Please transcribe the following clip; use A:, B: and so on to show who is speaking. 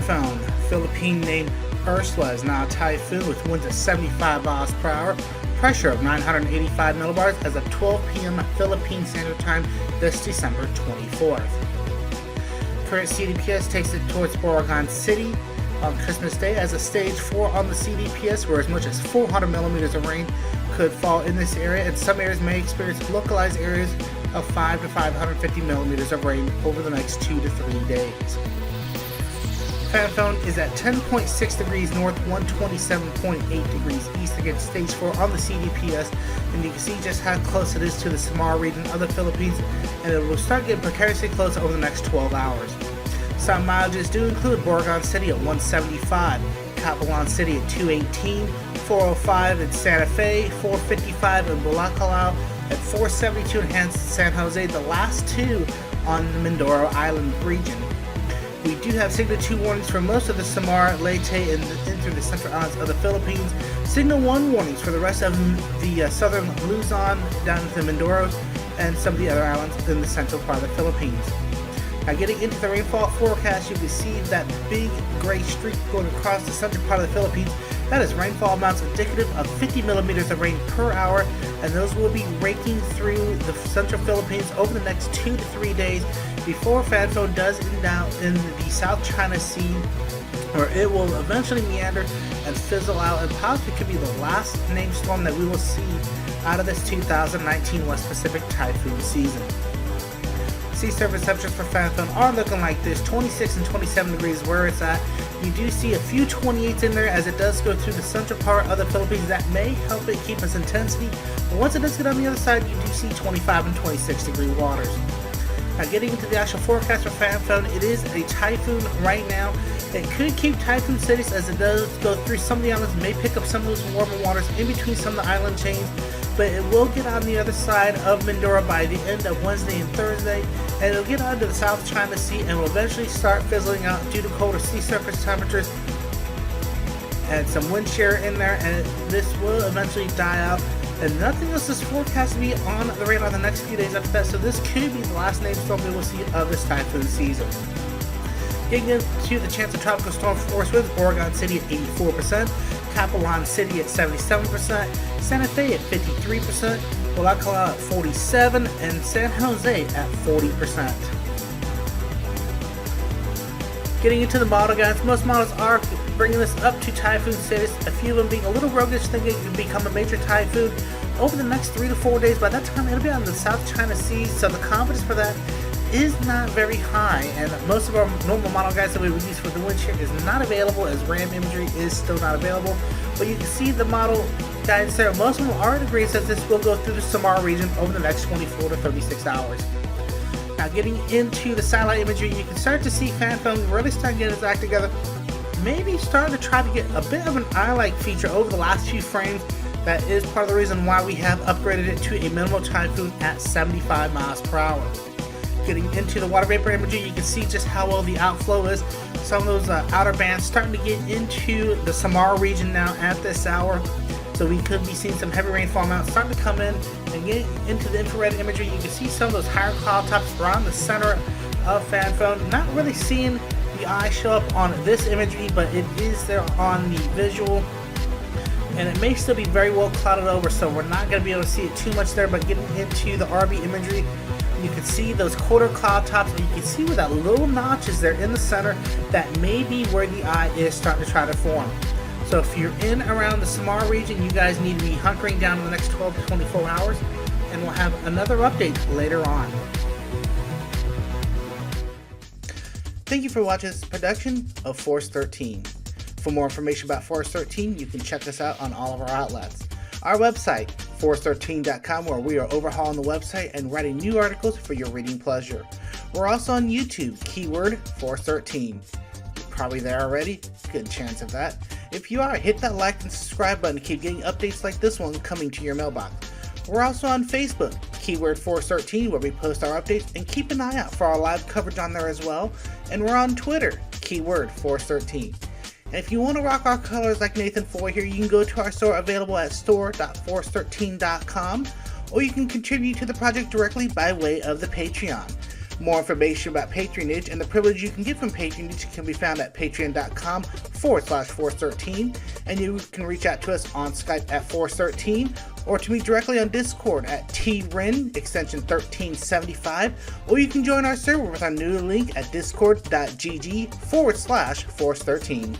A: Phanfone, Philippine Name Ursula, is now a typhoon with winds of 75 miles per hour, pressure of 985 millibars as of 12 p.m. Philippine Standard Time this December 24th. Current CDPS takes it towards Oregon City on Christmas Day as a stage 4 on the CDPS, where as much as 400 millimeters of rain could fall in this area, and some areas may experience localized areas of 5 to 550 millimeters of rain over the next 2 to 3 days. Phanfone is at 10.6 degrees north, 127.8 degrees east against stage 4 on the CDPS, and you can see just how close it is to the Samar Region of the Philippines, and it will start getting precariously close over the next 12 hours. Some mileages do include Oregon City at 175, Capelon City at 218, 405 in Santa Fe, 455 in Bulacan at 472 in San Jose, the last two on the Mindoro Island region. We do have Signal 2 warnings for most of the Samar, Leyte, and into the central islands of the Philippines. Signal 1 warnings for the rest of the southern Luzon, down to the Mindoro, and some of the other islands in the central part of the Philippines. Now, getting into the rainfall forecast, you can see that big gray streak going across the central part of the Philippines. That is rainfall amounts indicative of 50 millimeters of rain per hour, and those will be raking through the central Philippines over the next 2 to 3 days before Phanfone does end out in the South China Sea, where it will eventually meander and fizzle out, and possibly could be the last named storm that we will see out of this 2019 West Pacific typhoon season. Sea surface temperatures for Phanfone are looking like this: 26 and 27 degrees where it's at. You do see a few 28s in there as it does go through the central part of the Philippines. That may help it keep its intensity, but once it does get on the other side, you do see 25 and 26 degree waters. Now, getting into the actual forecast for Phanfone, it is a typhoon right now. It could keep typhoon cities as it does go through some of the islands, may pick up some of those warmer waters in between some of the island chains, but it will get on the other side of Mindoro by the end of Wednesday and Thursday, and it'll get onto the South China Sea and will eventually start fizzling out due to colder sea surface temperatures and some wind shear in there, and this will eventually die out. And nothing else is forecast to be on the radar the next few days after that, so this could be the last named storm we will see of this typhoon season. Getting into the chance of tropical storm force with Oregon City at 84%, Capelon City at 77%, Santa Fe at 53%, Bulacan at 47%, and San Jose at 40%. Getting into the model, guys, most models are bringing this up to typhoon status, a few of them being a little roguish, thinking it could become a major typhoon over the next 3 to 4 days. By that time, it'll be on the South China Sea, so the confidence for that is not very high, and most of our normal model guides that we would use for the wind shear is not available, as RAM imagery is still not available. But you can see the model guidance there. Most of them are in agreement that this will go through the Samar region over the next 24 to 36 hours. Now, getting into the satellite imagery, you can start to see Phanfone really starting to get its act together. Maybe starting to try to get a bit of an eye-like feature over the last few frames. That is part of the reason why we have upgraded it to a minimal typhoon at 75 miles per hour. Getting into the water vapor imagery, you can see just how well the outflow is. Some of those outer bands starting to get into the Samar region now at this hour. So we could be seeing some heavy rainfall amounts starting to come in. And getting into the infrared imagery, you can see some of those higher cloud tops around the center of Phanfone. Not really seeing the eye show up on this imagery, but it is there on the visual. And it may still be very well clouded over, so we're not going to be able to see it too much there. But getting into the RB imagery, you can see those colder cloud tops, and you can see where that little notch is there in the center. That may be where the eye is starting to try to form. So if you're in around the Samar region, you guys need to be hunkering down in the next 12 to 24 hours, and we'll have another update later on. Thank you for watching this production of Force 13. For more information about Force 13, you can check us out on all of our outlets. Our website, force13.com, where we are overhauling the website and writing new articles for your reading pleasure. We're also on YouTube, keyword Force13. You're probably there already, good chance of that. If you are, hit that like and subscribe button to keep getting updates like this one coming to your mailbox. We're also on Facebook, keyword Force13, where we post our updates, and keep an eye out for our live coverage on there as well. And we're on Twitter, keyword Force13. And if you want to rock our colors like Nathan Foy here, you can go to our store available at store.force13.com, or you can contribute to the project directly by way of the Patreon. More information about patronage and the privilege you can get from patronage can be found at patreon.com/Force13, and you can reach out to us on Skype at Force13, or to me directly on Discord at TRIN extension 1375, or you can join our server with our new link at discord.gg/Force13.